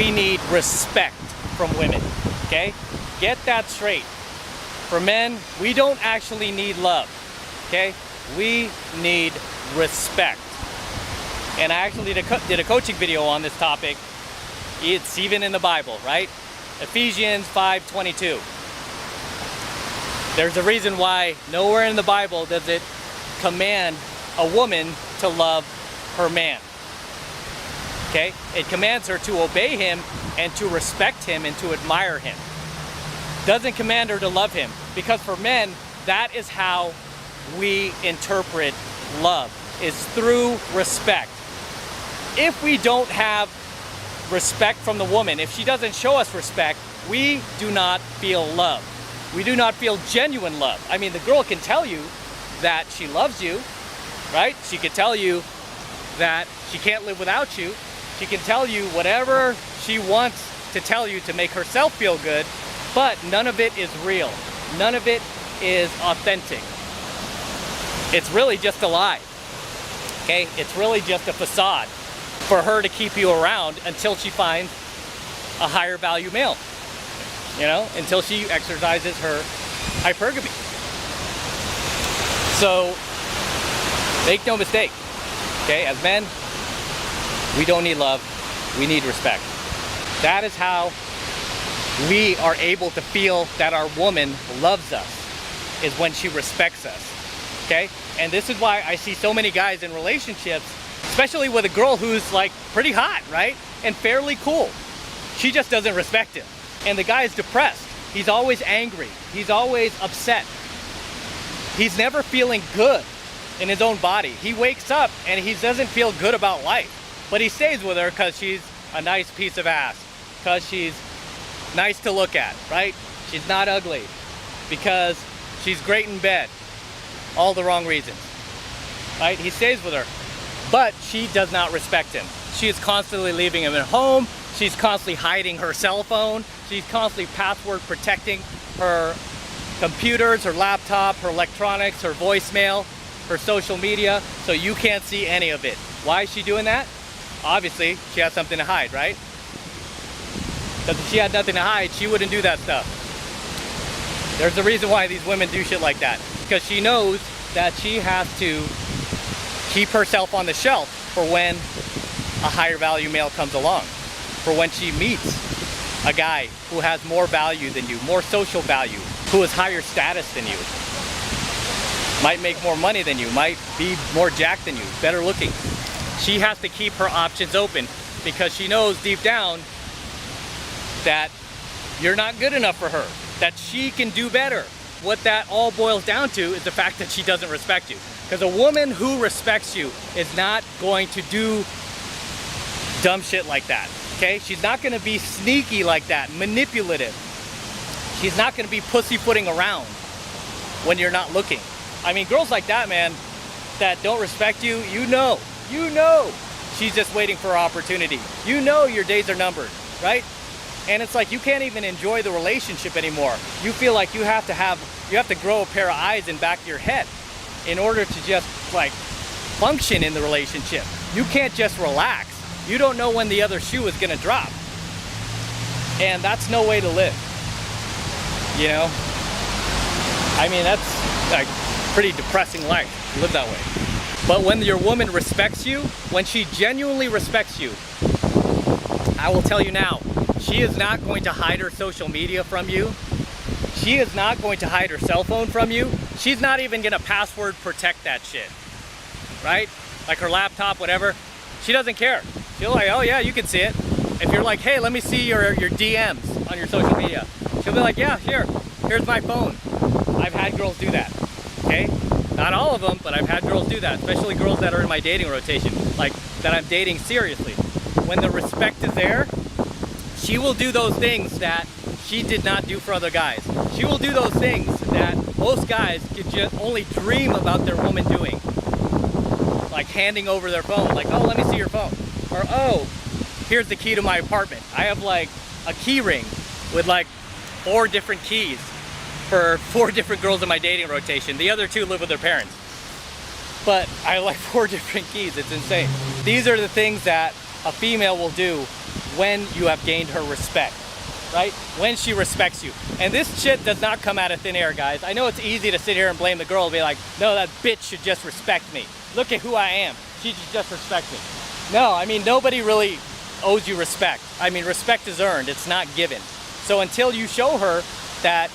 we need respect from women, okay? Get that straight. For men, we don't actually need love, okay? We need respect. And I actually did a coaching video on this topic. It's even in the Bible, right? Ephesians 5:22. There's a reason why nowhere in the Bible does it command a woman to love her man. Okay? It commands her to obey him and to respect him and to admire him. Doesn't command her to love him, because for men, that is how we interpret love, is through respect. If we don't have respect from the woman, if she doesn't show us respect, we do not feel love. We do not feel genuine love. I mean, the girl can tell you that she loves you, right? She could tell you that she can't live without you. She can tell you whatever she wants to tell you to make herself feel good, but none of it is real. None of it is authentic. It's really just a lie, okay? It's really just a facade for her to keep you around until she finds a higher value male, you know, until she exercises her hypergamy. So make no mistake, okay, as men, we don't need love, we need respect. That is how we are able to feel that our woman loves us, is when she respects us, okay? And this is why I see so many guys in relationships, especially with a girl who's like pretty hot, right? And fairly cool. She just doesn't respect him. And the guy is depressed. He's always angry. He's always upset. He's never feeling good in his own body. He wakes up and he doesn't feel good about life. But he stays with her because she's a nice piece of ass. Because she's nice to look at, right? She's not ugly. Because she's great in bed. All the wrong reasons, right? He stays with her. But she does not respect him. She is constantly leaving him at home. She's constantly hiding her cell phone. She's constantly password protecting her computers, her laptop, her electronics, her voicemail, her social media, so you can't see any of it. Why is she doing that? Obviously, she has something to hide, right? Because if she had nothing to hide, she wouldn't do that stuff. There's a reason why these women do shit like that. Because she knows that she has to keep herself on the shelf for when a higher value male comes along. For when she meets a guy who has more value than you, more social value, who is higher status than you, might make more money than you, might be more jacked than you, better looking. She has to keep her options open because she knows deep down that you're not good enough for her, that she can do better. What that all boils down to is the fact that she doesn't respect you. Because a woman who respects you is not going to do dumb shit like that, okay? She's not gonna be sneaky like that, manipulative. She's not gonna be pussyfooting around when you're not looking. I mean, girls like that, man, that don't respect you, you know she's just waiting for her opportunity. You know your days are numbered, right? And it's like you can't even enjoy the relationship anymore. You feel like you have to grow a pair of eyes in back of your head in order to just like function in the relationship. You can't just relax. You don't know when the other shoe is gonna drop. And that's no way to live. You know? I mean, that's like pretty depressing life to live that way. But when your woman respects you, when she genuinely respects you, I will tell you now, she is not going to hide her social media from you. She is not going to hide her cell phone from you. She's not even gonna password protect that shit, right? Like her laptop, whatever. She doesn't care. She'll like, oh yeah, you can see it. If you're like, hey, let me see your DMs on your social media. She'll be like, yeah, here's my phone. I've had girls do that, okay? Not all of them, but I've had girls do that, especially girls that are in my dating rotation, like that I'm dating seriously. When the respect is there, she will do those things that she did not do for other guys. She will do those things that most guys could just only dream about their woman doing. Like handing over their phone, like, oh, let me see your phone. Or, oh, here's the key to my apartment. I have like a key ring with like 4 different keys for 4 different girls in my dating rotation. The other 2 live with their parents. But I have like 4 different keys, it's insane. These are the things that a female will do when you have gained her respect, right? When she respects you. And this shit does not come out of thin air, guys. I know it's easy to sit here and blame the girl and be like, no, that bitch should just respect me. Look at who I am. She should just respect me. No, I mean, nobody really owes you respect. I mean, respect is earned, it's not given. So until you show her that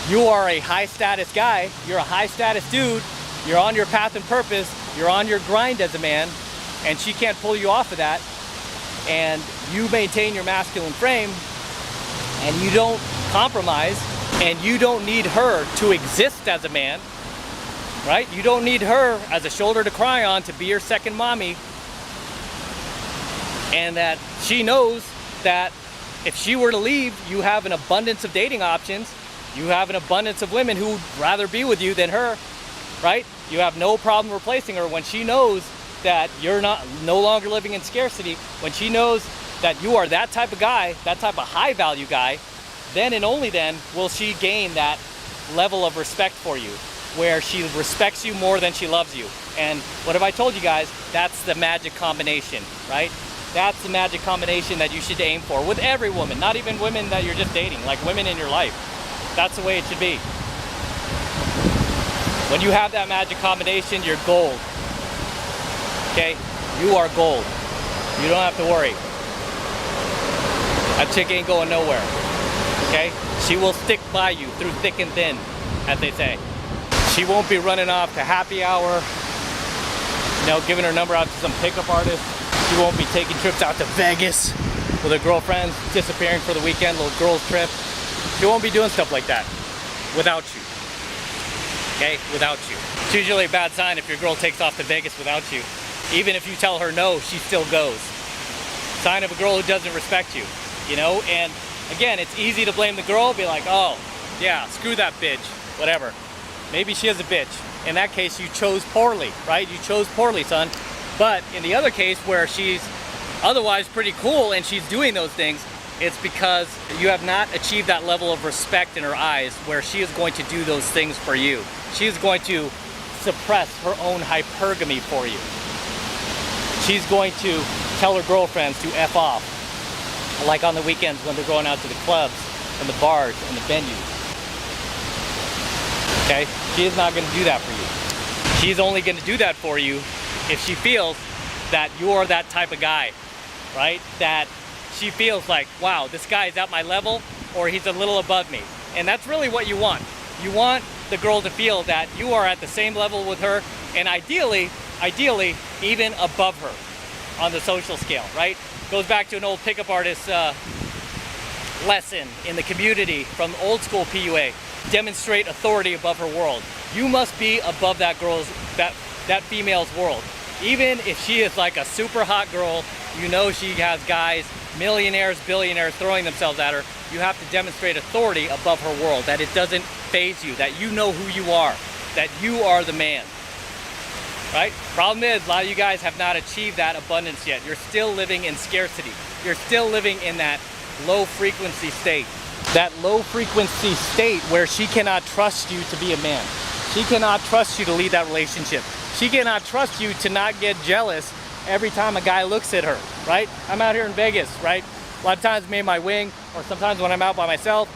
you are a high status guy, you're a high status dude, you're on your path and purpose, you're on your grind as a man, and she can't pull you off of that, and you maintain your masculine frame, and you don't compromise, and you don't need her to exist as a man, right? You don't need her as a shoulder to cry on to be your second mommy, and that she knows that if she were to leave, you have an abundance of dating options, you have an abundance of women who would rather be with you than her, right? You have no problem replacing her when she knows that you're no longer living in scarcity, when she knows that you are that type of guy, that type of high value guy, then and only then will she gain that level of respect for you, where she respects you more than she loves you. And what have I told you guys? That's the magic combination, right? That's the magic combination that you should aim for with every woman, not even women that you're just dating, like women in your life. That's the way it should be. When you have that magic combination, you're gold. Okay? You are gold. You don't have to worry. That chick ain't going nowhere. Okay? She will stick by you through thick and thin, as they say. She won't be running off to happy hour, giving her number out to some pickup artist. She won't be taking trips out to Vegas with her girlfriends, disappearing for the weekend, little girls trip. She won't be doing stuff like that without you. Okay? Without you. It's usually a bad sign if your girl takes off to Vegas without you. Even if you tell her no, she still goes. Sign of a girl who doesn't respect you, And again, it's easy to blame the girl, be like, oh, yeah, screw that bitch, whatever. Maybe she is a bitch. In that case, you chose poorly, right? You chose poorly, son. But in the other case where she's otherwise pretty cool and she's doing those things, it's because you have not achieved that level of respect in her eyes where she is going to do those things for you. She is going to suppress her own hypergamy for you. She's going to tell her girlfriends to F off, like on the weekends when they're going out to the clubs and the bars and the venues. Okay? She is not going to do that for you. She's only going to do that for you if she feels that you're that type of guy, right? That she feels like, wow, this guy is at my level, or he's a little above me. And that's really what you want. You want the girl to feel that you are at the same level with her, and ideally, even above her on the social scale, right? Goes back to an old pickup artist lesson in the community from old school PUA. Demonstrate authority above her world. You must be above that that female's world. Even if she is like a super hot girl, she has guys, millionaires, billionaires throwing themselves at her, you have to demonstrate authority above her world, that it doesn't faze you, that you know who you are, that you are the man, right? Problem is, a lot of you guys have not achieved that abundance yet. You're still living in scarcity. You're still living in that low frequency state. That low frequency state where she cannot trust you to be a man. She cannot trust you to lead that relationship. She cannot trust you to not get jealous every time a guy looks at her, right? I'm out here in Vegas, right? A lot of times me and my wing, or sometimes when I'm out by myself,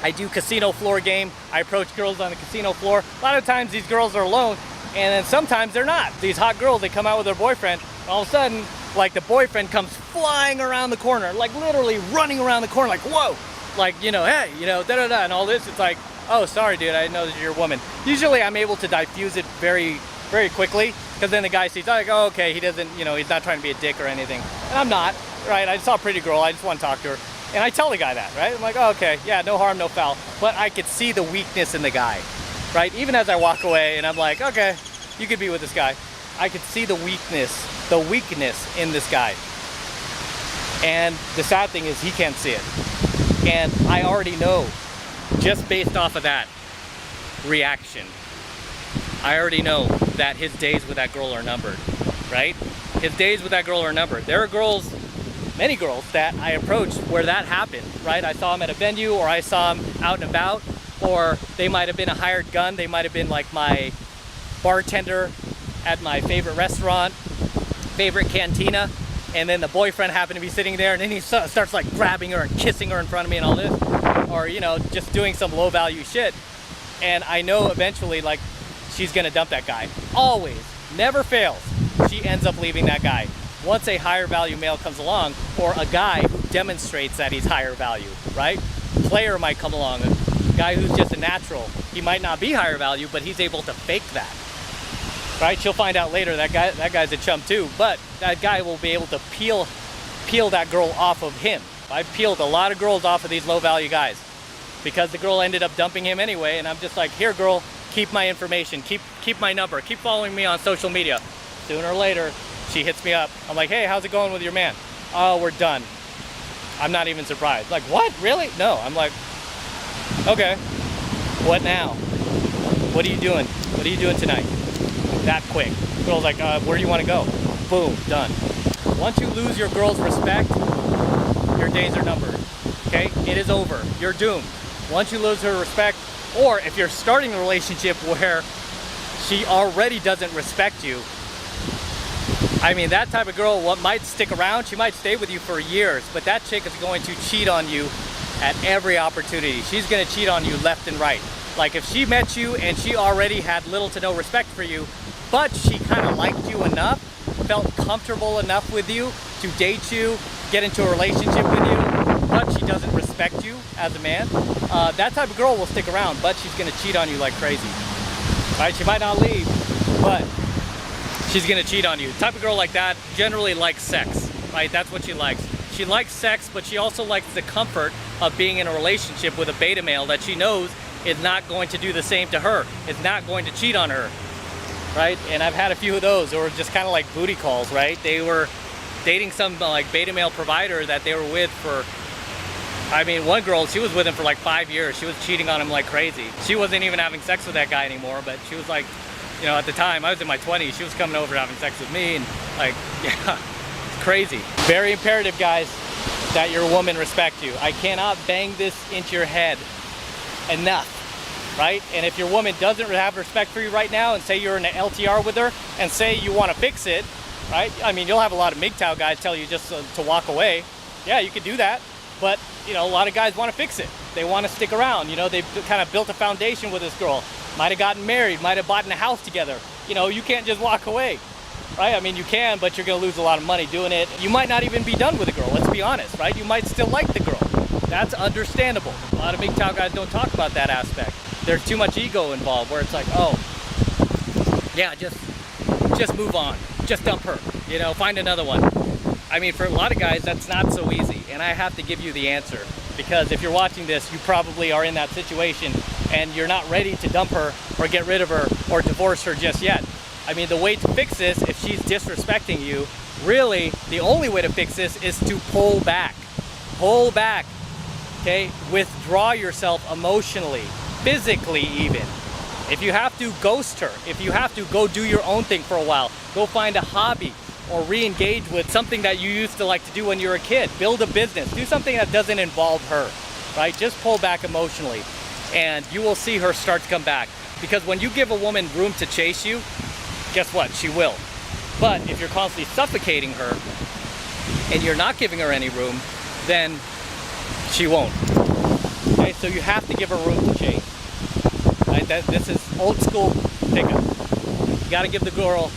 I do casino floor game. I approach girls on the casino floor. A lot of times these girls are alone, and then sometimes they're not. These hot girls, they come out with their boyfriend, and all of a sudden, like the boyfriend comes flying around the corner, like literally running around the corner, like, whoa! Like, hey, da-da-da, and all this. It's like, oh, sorry, dude, I didn't know that you're a woman. Usually I'm able to diffuse it very, very quickly, because then the guy sees, like, oh, okay, he doesn't, he's not trying to be a dick or anything. And I'm not, right? I saw a pretty girl, I just want to talk to her. And I tell the guy that, right? I'm like, oh, okay, yeah, no harm, no foul. But I could see the weakness in the guy, right? Even as I walk away and I'm like, okay, you could be with this guy. I could see the weakness in this guy. And the sad thing is he can't see it. And I already know, just based off of that reaction, I already know that his days with that girl are numbered, right? His days with that girl are numbered. There are girls, many girls, that I approached where that happened, right? I saw him at a venue, or I saw him out and about, or they might have been a hired gun. They might have been like my bartender at my favorite restaurant, favorite cantina, and then the boyfriend happened to be sitting there, and then he starts like grabbing her and kissing her in front of me and all this, or you know, just doing some low value shit. And I know eventually like she's gonna dump that guy. Always, never fails. She ends up leaving that guy. Once a higher value male comes along, or a guy who demonstrates that he's higher value, right? Player might come along, a guy who's just a natural. He might not be higher value, but he's able to fake that, right? She'll find out later that guy's a chump too, but that guy will be able to peel that girl off of him. I've peeled a lot of girls off of these low value guys because the girl ended up dumping him anyway, and I'm just like, here girl, keep my information, keep my number, keep following me on social media. Sooner or later, she hits me up. I'm like, hey, how's it going with your man? Oh, we're done. I'm not even surprised. Like, what? Really? No. I'm like, okay. What now? What are you doing? What are you doing tonight? That quick. Girl's like, where do you want to go? Boom, done. Once you lose your girl's respect, your days are numbered. Okay? It is over. You're doomed. Once you lose her respect, or if you're starting a relationship where she already doesn't respect you, I mean, that type of girl, what might stick around, she might stay with you for years, but that chick is going to cheat on you at every opportunity. She's going to cheat on you left and right. Like if she met you and she already had little to no respect for you, but she kind of liked you enough, felt comfortable enough with you to date you, get into a relationship with you, but she doesn't respect you as a man, that type of girl will stick around, but she's going to cheat on you like crazy. Right? She might not leave, but she's gonna cheat on you. The type of girl like that generally likes sex, right? That's what she likes. She likes sex, but she also likes the comfort of being in a relationship with a beta male that she knows is not going to do the same to her, is not going to cheat on her, right? And I've had a few of those, or just kind of like booty calls, right? They were dating some like beta male provider that they were with for, I mean, one girl, she was with him for like 5 years. She was cheating on him like crazy. She wasn't even having sex with that guy anymore, but she was like, you know, at the time, I was in my 20s, she was coming over having sex with me, and like, yeah, it's crazy. Very imperative, guys, that your woman respect you. I cannot bang this into your head enough, right? And if your woman doesn't have respect for you right now, and say you're in an LTR with her, and say you want to fix it, right? I mean, you'll have a lot of MGTOW guys tell you just to walk away. Yeah, you could do that, but, you know, a lot of guys want to fix it. They want to stick around. You know, they've kind of built a foundation with this girl. Might have gotten married, might have bought in a house together. You know, you can't just walk away, right? I mean, you can, but you're gonna lose a lot of money doing it. You might not even be done with the girl, let's be honest, right? You might still like the girl. That's understandable. A lot of MGTOW guys don't talk about that aspect. There's too much ego involved where it's like, oh, yeah, just move on. Just dump her, you know, find another one. I mean, for a lot of guys, that's not so easy, and I have to give you the answer. Because if you're watching this, you probably are in that situation and you're not ready to dump her or get rid of her or divorce her just yet. I mean, the way to fix this, if she's disrespecting you, really, the only way to fix this is to pull back. Pull back, okay? Withdraw yourself emotionally, physically even. If you have to, ghost her. If you have to, go do your own thing for a while. Go find a hobby, or re-engage with something that you used to like to do when you were a kid. Build a business, do something that doesn't involve her, right? Just pull back emotionally and you will see her start to come back. Because when you give a woman room to chase you, guess what? She will. But if you're constantly suffocating her and you're not giving her any room, then she won't. Okay, so you have to give her room to chase. Right? This is old school pickup. You gotta give the girl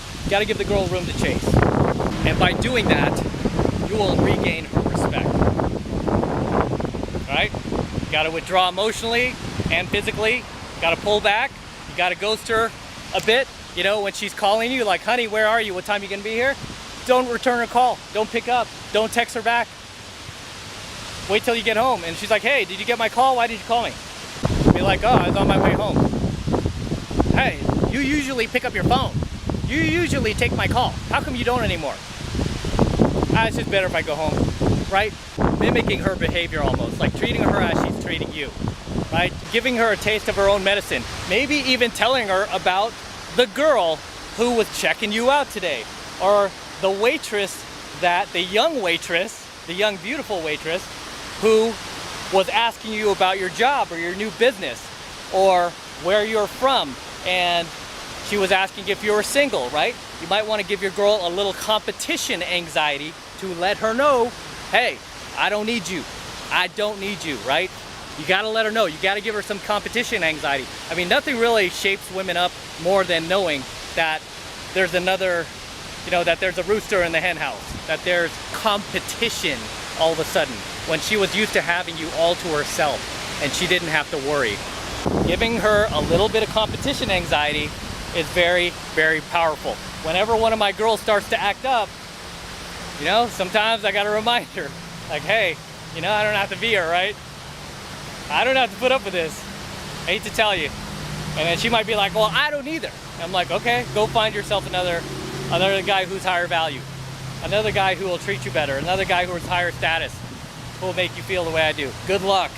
room to chase. And by doing that, you will regain her respect. All right? You gotta withdraw emotionally and physically. You gotta pull back. You gotta ghost her a bit. You know, when she's calling you, like, honey, where are you? What time are you gonna be here? Don't return her call. Don't pick up. Don't text her back. Wait till you get home. And she's like, hey, did you get my call? Why did you call me? Be like, oh, I was on my way home. Hey, you usually pick up your phone. You usually take my call. How come you don't anymore? It's just better if I go home, right? Mimicking her behavior almost, like treating her as she's treating you, right? Giving her a taste of her own medicine. Maybe even telling her about the girl who was checking you out today, or the waitress the young beautiful waitress who was asking you about your job or your new business or where you're from, and she was asking if you were single, right? You might want to give your girl a little competition anxiety to let her know, hey, I don't need you. I don't need you, right? You gotta let her know. You gotta give her some competition anxiety. I mean, nothing really shapes women up more than knowing that there's another, you know, that there's a rooster in the hen house, that there's competition all of a sudden, when she was used to having you all to herself and she didn't have to worry. Giving her a little bit of competition anxiety is very, very powerful. Whenever one of my girls starts to act up, you know, sometimes I gotta remind her, like, hey, you know, I don't have to be her, right? I don't have to put up with this. I hate to tell you. And then she might be like, well, I don't either. And I'm like, okay, go find yourself another guy who's higher value. Another guy who will treat you better. Another guy who is higher status, who will make you feel the way I do. Good luck.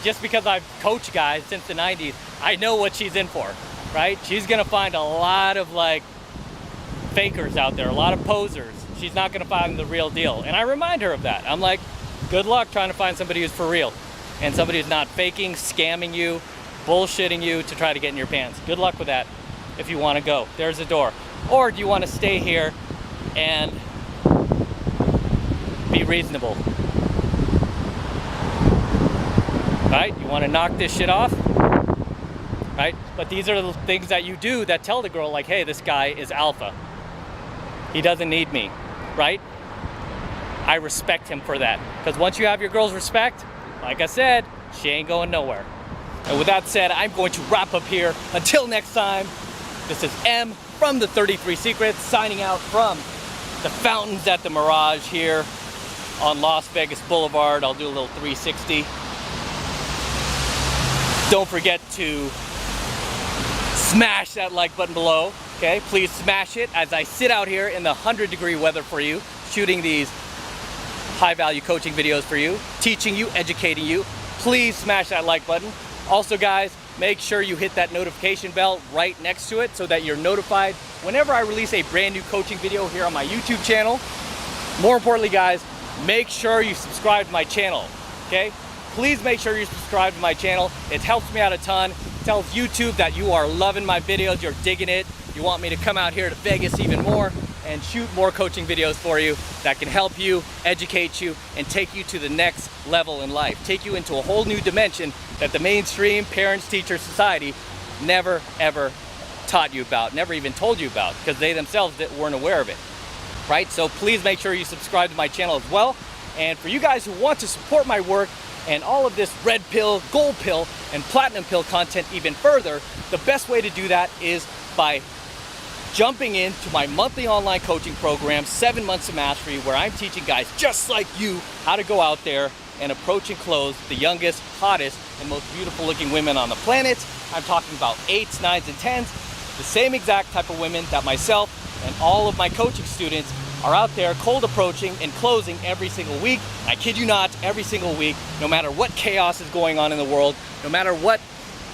Just because I've coached guys since the 90s, I know what she's in for, right? She's gonna find a lot of like fakers out there, a lot of posers. She's not gonna find the real deal. And I remind her of that. I'm like, good luck trying to find somebody who's for real. And somebody who's not faking, scamming you, bullshitting you to try to get in your pants. Good luck with that if you want to go. There's a door. Or do you want to stay here and be reasonable? Right? You want to knock this shit off? Right? But these are the things that you do that tell the girl, like, hey, this guy is alpha. He doesn't need me, right? I respect him for that. Because once you have your girl's respect, like I said, she ain't going nowhere. And with that said, I'm going to wrap up here. Until next time, this is M from the 33 Secrets, signing out from the fountains at the Mirage here on Las Vegas Boulevard. I'll do a little 360. Don't forget to smash that like button below, okay? Please smash it as I sit out here in the 100-degree weather for you, shooting these high-value coaching videos for you, teaching you, educating you. Please smash that like button. Also, guys, make sure you hit that notification bell right next to it so that you're notified whenever I release a brand new coaching video here on my YouTube channel. More importantly, guys, make sure you subscribe to my channel, okay? Please make sure you subscribe to my channel. It helps me out a ton. It tells YouTube that you are loving my videos, you're digging it. You want me to come out here to Vegas even more and shoot more coaching videos for you that can help you, educate you, and take you to the next level in life. Take you into a whole new dimension that the mainstream parents-teacher society never, ever taught you about, never even told you about, because they themselves weren't aware of it, right? So please make sure you subscribe to my channel as well. And for you guys who want to support my work and all of this red pill, gold pill, and platinum pill content even further, the best way to do that is by jumping into my monthly online coaching program, 7 Months of Mastery, where I'm teaching guys just like you how to go out there and approach and close the youngest, hottest, and most beautiful looking women on the planet. I'm talking about 8s, 9s, and 10s, the same exact type of women that myself and all of my coaching students are out there cold approaching and closing every single week. I kid you not, every single week, no matter what chaos is going on in the world, no matter what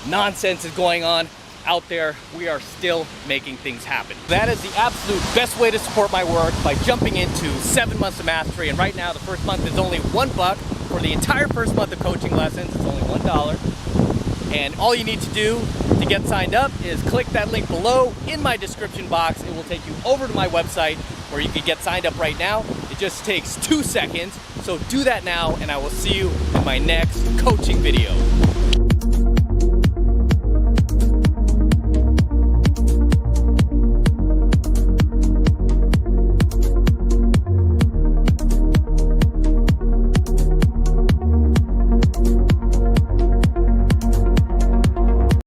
nonsense is going on out there, we are still making things happen. That is the absolute best way to support my work, by jumping into 7 Months of Mastery. And right now, the first month is only $1 for the entire first month of coaching lessons. It's only $1. And all you need to do to get signed up is click that link below in my description box. It will take you over to my website where you can get signed up right now. It just takes 2 seconds. So do that now, and I will see you in my next coaching video.